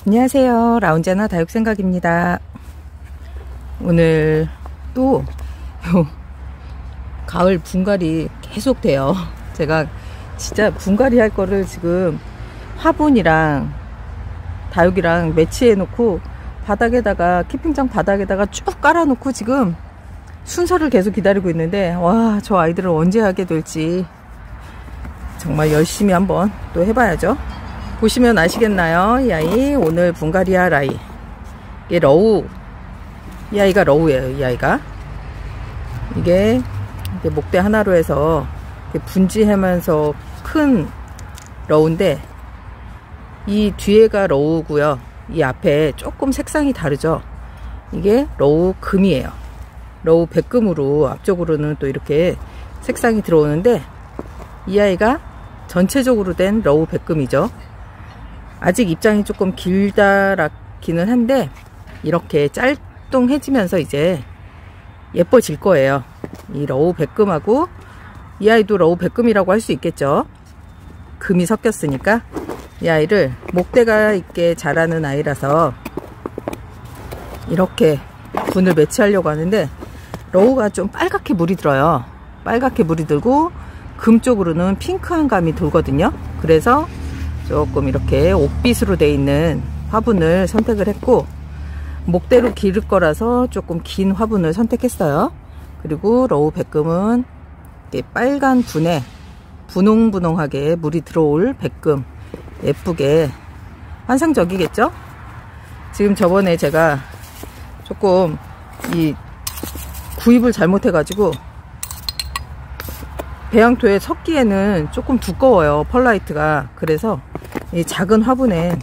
안녕하세요. 라운지하나 다육생각입니다. 오늘 또 가을 분갈이 계속 돼요. 제가 진짜 분갈이 할 거를 지금 화분이랑 다육이랑 매치해 놓고 바닥에다가 키핑장 바닥에다가 쭉 깔아 놓고 지금 순서를 계속 기다리고 있는데, 와, 저 아이들을 언제 하게 될지 정말 열심히 한번 또 해봐야죠. 보시면 아시겠나요? 이 아이 오늘 분갈이 할 아이, 이게 러우, 이 아이가 러우예요. 이 아이가 이게 목대 하나로 해서 분지하면서 큰 러우인데, 이 뒤에가 러우고요. 이 앞에 조금 색상이 다르죠. 이게 러우 금이에요. 러우 백금으로 앞쪽으로는 또 이렇게 색상이 들어오는데, 이 아이가 전체적으로 된 러우 백금이죠. 아직 입장이 조금 길다랗기는 한데 이렇게 짤뚱해지면서 이제 예뻐질 거예요. 이 러우 백금하고 이 아이도 러우 백금이라고 할 수 있겠죠. 금이 섞였으니까. 이 아이를 목대가 있게 자라는 아이라서 이렇게 분을 매치하려고 하는데, 러우가 좀 빨갛게 물이 들어요. 빨갛게 물이 들고 금 쪽으로는 핑크한 감이 돌거든요. 그래서 조금 이렇게 옥빛으로 되어 있는 화분을 선택을 했고, 목대로 기를 거라서 조금 긴 화분을 선택했어요. 그리고 러우 백금은 이렇게 빨간 분에 분홍분홍하게 물이 들어올 백금, 예쁘게 환상적이겠죠? 지금 저번에 제가 조금 이 구입을 잘못해가지고 배양토에 섞기에는 조금 두꺼워요, 펄라이트가. 그래서 이 작은 화분에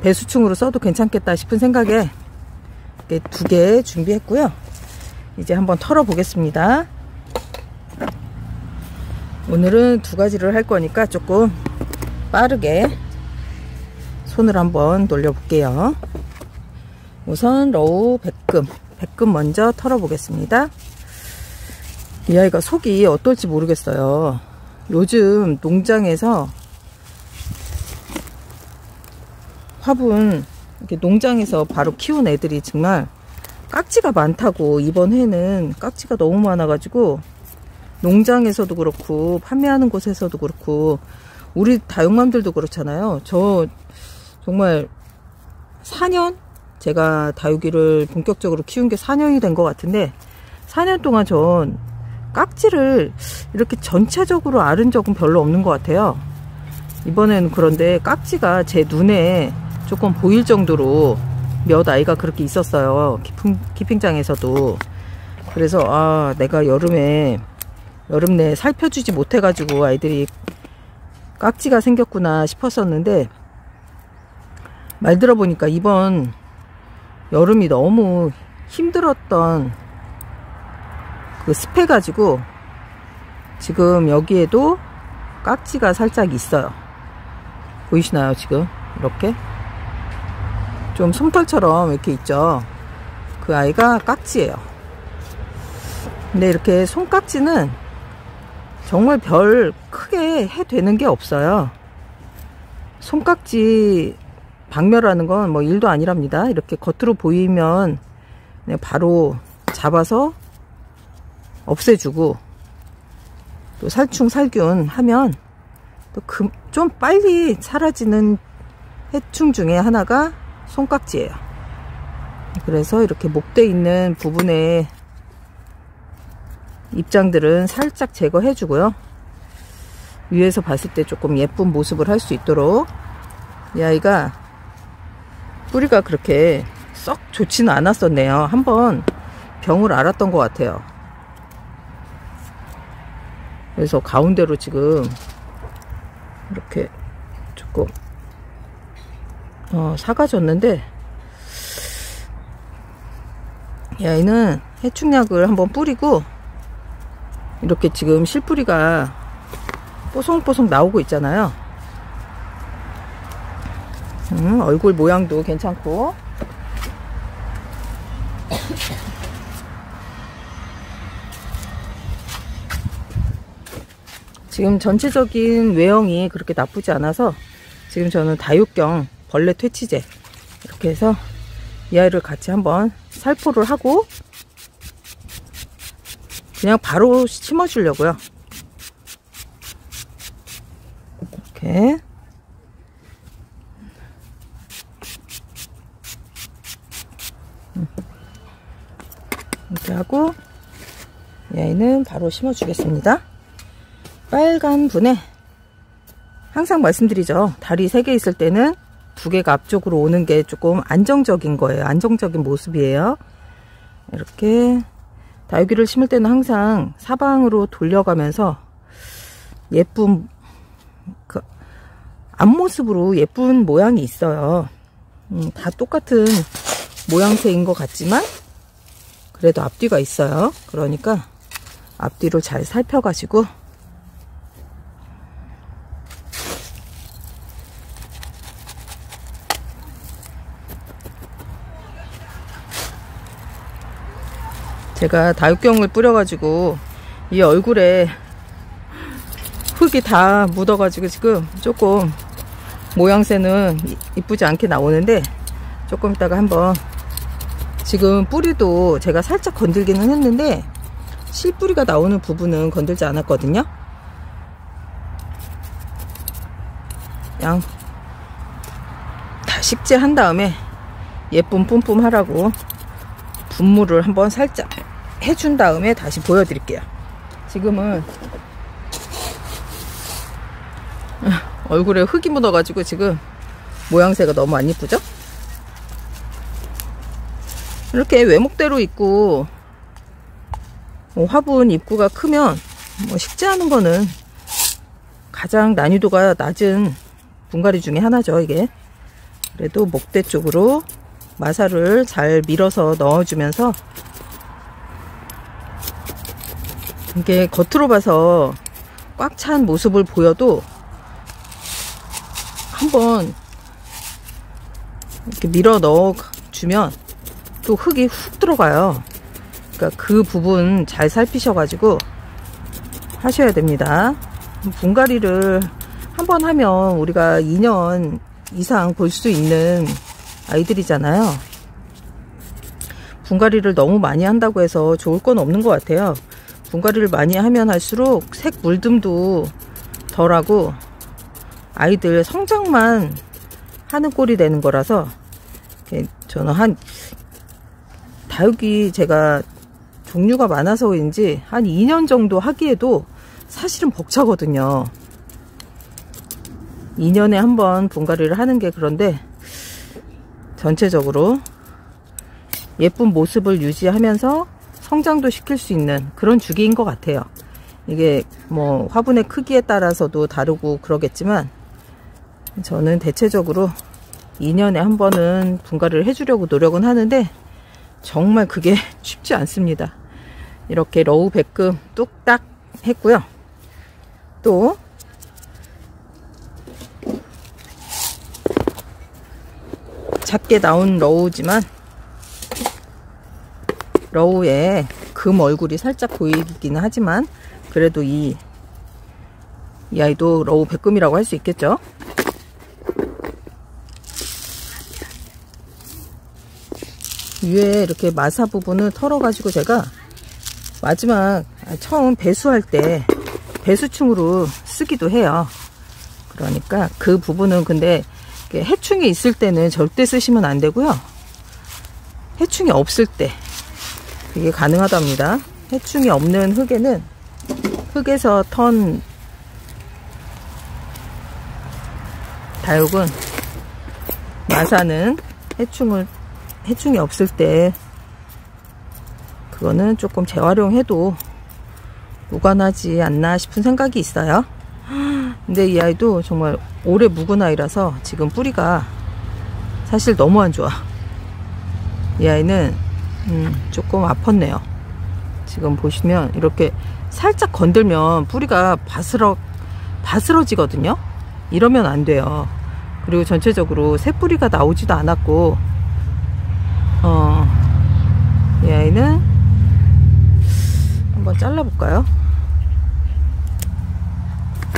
배수충으로 써도 괜찮겠다 싶은 생각에 두 개 준비했고요. 이제 한번 털어 보겠습니다. 오늘은 두 가지를 할 거니까 조금 빠르게 손을 한번 돌려 볼게요. 우선 러우 백금 먼저 털어 보겠습니다. 이 아이가 속이 어떨지 모르겠어요. 요즘 농장에서 화분, 이렇게 농장에서 바로 키운 애들이 정말 깍지가 많다고, 이번 해는 깍지가 너무 많아가지고 농장에서도 그렇고 판매하는 곳에서도 그렇고 우리 다육맘들도 그렇잖아요. 저 정말 4년? 제가 다육이를 본격적으로 키운 게 4년이 된 것 같은데, 4년 동안 전 깍지를 이렇게 전체적으로 앓은 적은 별로 없는 것 같아요. 이번에는 그런데 깍지가 제 눈에 조금 보일 정도로 몇 아이가 그렇게 있었어요. 키핑장에서도. 그래서 내가 여름 내 살펴주지 못해가지고 아이들이 깍지가 생겼구나 싶었었는데, 말 들어보니까 이번 여름이 너무 힘들었던 그 습해가지고 지금 여기에도 깍지가 살짝 있어요. 보이시나요? 지금 이렇게 좀 솜털처럼 이렇게 있죠. 그 아이가 깍지예요. 근데 이렇게 손깍지는 정말 별 크게 해되는 게 없어요. 손깍지 박멸하는 건 뭐 일도 아니랍니다. 이렇게 겉으로 보이면 그냥 바로 잡아서 없애주고, 또 살충 살균 하면 또 좀 빨리 사라지는 해충 중에 하나가 손깍지예요. 그래서 이렇게 목대 있는 부분에 입장들은 살짝 제거해 주고요. 위에서 봤을 때 조금 예쁜 모습을 할 수 있도록. 이 아이가 뿌리가 그렇게 썩 좋지는 않았었네요. 한번 병을 앓았던 것 같아요. 그래서 가운데로 지금 이렇게 조금 사가졌는데, 이 아이는 해충약을 한번 뿌리고, 이렇게 지금 실뿌리가 뽀송뽀송 나오고 있잖아요. 얼굴 모양도 괜찮고. 지금 전체적인 외형이 그렇게 나쁘지 않아서 지금 저는 다육경 벌레 퇴치제 이렇게 해서 이 아이를 같이 한번 살포를 하고 그냥 바로 심어 주려고요. 이렇게 이렇게 하고 이 아이는 바로 심어 주겠습니다. 빨간 분에 항상 말씀드리죠. 다리 3개 있을 때는 2개가 앞쪽으로 오는 게 조금 안정적인 거예요. 안정적인 모습이에요. 이렇게 다육이를 심을 때는 항상 사방으로 돌려가면서 예쁜 앞모습으로 예쁜 모양이 있어요. 다 똑같은 모양새인 것 같지만 그래도 앞뒤가 있어요. 그러니까 앞뒤를 잘 살펴가지고 제가 다육경을 뿌려가지고 이 얼굴에 흙이 다 묻어가지고 지금 조금 모양새는 이쁘지 않게 나오는데 조금 이따가 한번 지금 뿌리도 제가 살짝 건들기는 했는데 실뿌리가 나오는 부분은 건들지 않았거든요. 그냥 다 식재한 다음에 예쁨 뿜뿜 하라고 분무를 한번 살짝 해준 다음에 다시 보여드릴게요. 지금은 얼굴에 흙이 묻어가지고 지금 모양새가 너무 안 이쁘죠? 이렇게 외목대로 있고 화분 입구가 크면 식재하는 거는 가장 난이도가 낮은 분갈이 중에 하나죠. 이게 그래도 목대 쪽으로 마사를 잘 밀어서 넣어주면서 이게 겉으로 봐서 꽉 찬 모습을 보여도 한번 이렇게 밀어 넣어주면 또 흙이 훅 들어가요. 그러니까 그 부분 잘 살피셔가지고 하셔야 됩니다. 분갈이를 한번 하면 우리가 2년 이상 볼 수 있는 아이들이잖아요. 분갈이를 너무 많이 한다고 해서 좋을 건 없는 것 같아요. 분갈이를 많이 하면 할수록 색 물듦도 덜하고 아이들 성장만 하는 꼴이 되는 거라서 저는 다육이 제가 종류가 많아서인지 한 2년 정도 하기에도 사실은 벅차거든요. 2년에 한 번 분갈이를 하는 게 그런데 전체적으로 예쁜 모습을 유지하면서 성장도 시킬 수 있는 그런 주기인 것 같아요. 이게 뭐 화분의 크기에 따라서도 다르고 그러겠지만 저는 대체적으로 2년에 한 번은 분갈이를 해주려고 노력은 하는데 정말 그게 쉽지 않습니다. 이렇게 러우 백금 뚝딱 했고요. 또 작게 나온 러우지만 러우에 금 얼굴이 살짝 보이기는 하지만 그래도 이 아이도 러우 백금이라고 할 수 있겠죠. 위에 이렇게 마사 부분을 털어 가지고 제가 마지막 처음 배수할 때 배수충으로 쓰기도 해요. 그러니까 그 부분은 근데 해충이 있을 때는 절대 쓰시면 안 되고요. 해충이 없을 때 그게 가능하답니다. 해충이 없는 흙에는 흙에서 턴 다육은 마사는 해충이 없을 때 그거는 조금 재활용해도 무관하지 않나 싶은 생각이 있어요. 근데 이 아이도 정말 오래 묵은 아이라서 지금 뿌리가 사실 너무 안 좋아. 이 아이는 조금 아팠네요. 지금 보시면 이렇게 살짝 건들면 뿌리가 바스러지거든요. 이러면 안 돼요. 그리고 전체적으로 새 뿌리가 나오지도 않았고 이 아이는 한번 잘라볼까요?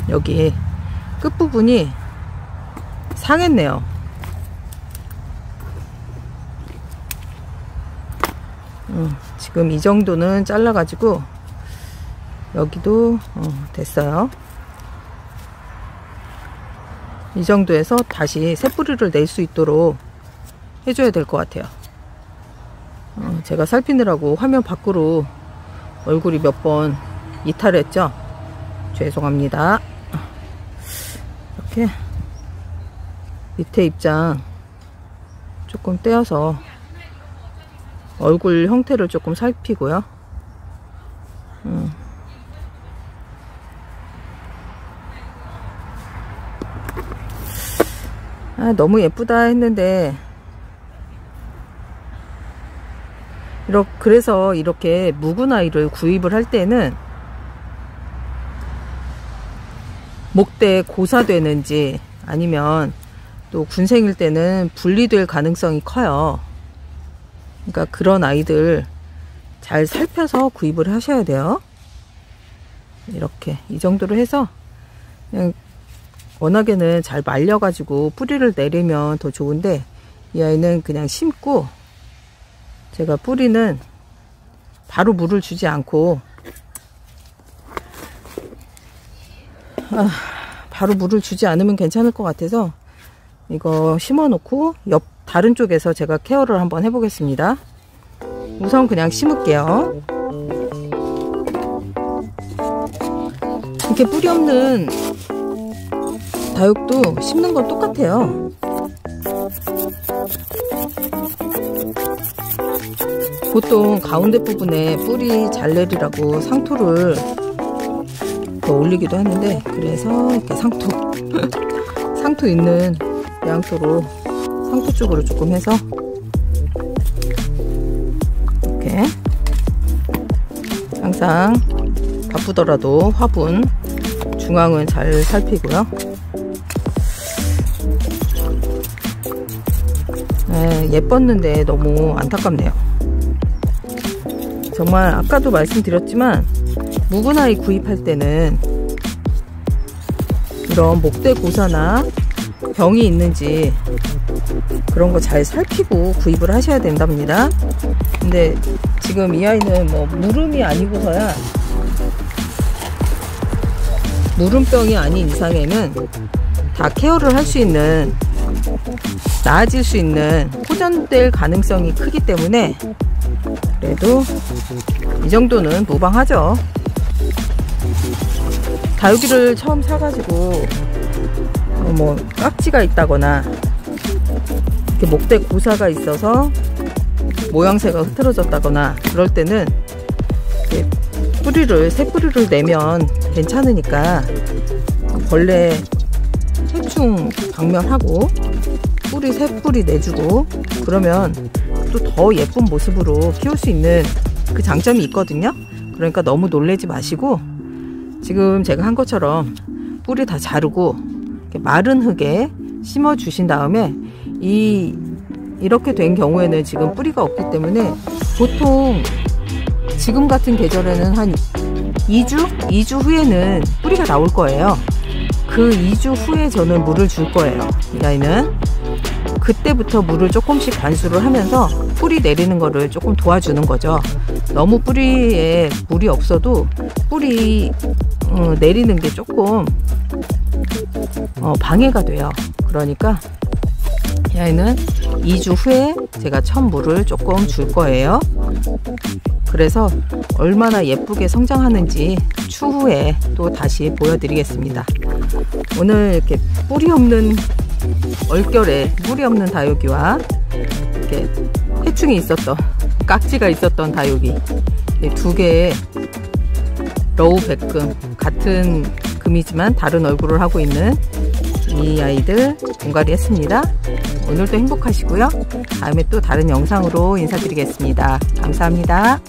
여기 끝부분이 상했네요. 지금 이 정도는 잘라 가지고 여기도 됐어요. 이 정도에서 다시 새뿌리를 낼 수 있도록 해줘야 될 것 같아요. 제가 살피느라고 화면 밖으로 얼굴이 몇 번 이탈했죠. 죄송합니다. 이렇게 밑에 입장 조금 떼어서 얼굴 형태를 조금 살피고요. 너무 예쁘다 했는데 그래서 이렇게 묵은 아이를 구입을 할 때는 목대 고사되는지 아니면 또 군생일 때는 분리될 가능성이 커요. 그러니까 그런 아이들 잘 살펴서 구입을 하셔야 돼요. 이렇게 이 정도로 해서 그냥 워낙에는 잘 말려가지고 뿌리를 내리면 더 좋은데 이 아이는 그냥 심고 제가 뿌리는 바로 물을 주지 않고 바로 물을 주지 않으면 괜찮을 것 같아서 이거 심어 놓고 옆 다른 쪽에서 제가 케어를 한번 해보겠습니다. 우선 그냥 심을게요. 이렇게 뿌리 없는 다육도 심는 건 똑같아요. 보통 가운데 부분에 뿌리 잘 내리라고 상토를 더 올리기도 하는데 그래서 이렇게 상토 있는 양토로 상토 쪽으로 조금 해서 이렇게 항상 바쁘더라도 화분 중앙은 잘 살피고요. 예뻤는데 너무 안타깝네요. 정말 아까도 말씀드렸지만 묵은 아이 구입할 때는 이런 목대 고사나 병이 있는지 그런 거 잘 살피고 구입을 하셔야 된답니다. 근데 지금 이 아이는 뭐 무름이 아니고서야 무름병이 아닌 이상에는 다 케어를 할 수 있는 나아질 수 있는 호전될 가능성이 크기 때문에 그래도 이 정도는 무방하죠. 다육이를 처음 사가지고 뭐 깍지가 있다거나 이렇게 목대 고사가 있어서 모양새가 흐트러졌다거나 그럴 때는 이렇게 새 뿌리를 내면 괜찮으니까 벌레 해충 박멸하고 새 뿌리 내주고 그러면 또 더 예쁜 모습으로 키울 수 있는 그 장점이 있거든요. 그러니까 너무 놀라지 마시고 지금 제가 한 것처럼 뿌리 다 자르고 마른 흙에 심어 주신 다음에 이렇게 된 경우에는 지금 뿌리가 없기 때문에 보통 지금 같은 계절에는 한 2주 후에는 뿌리가 나올 거예요. 그 2주 후에 저는 물을 줄 거예요. 이 아이는 그때부터 물을 조금씩 관수를 하면서 뿌리 내리는 거를 조금 도와주는 거죠. 너무 뿌리에 물이 없어도 뿌리 내리는 게 조금 방해가 돼요. 그러니까 이 아이는 2주 후에 제가 첫 물을 조금 줄 거예요. 그래서 얼마나 예쁘게 성장하는지 추후에 또 다시 보여드리겠습니다. 오늘 이렇게 뿌리 없는 얼결에 뿌리 없는 다육이와 이렇게 해충이 있었던 깍지가 있었던 다육이 두 개의 러우 백금 같은 금이지만 다른 얼굴을 하고 있는 이 아이들 분갈이 했습니다. 오늘도 행복하시고요. 다음에 또 다른 영상으로 인사드리겠습니다. 감사합니다.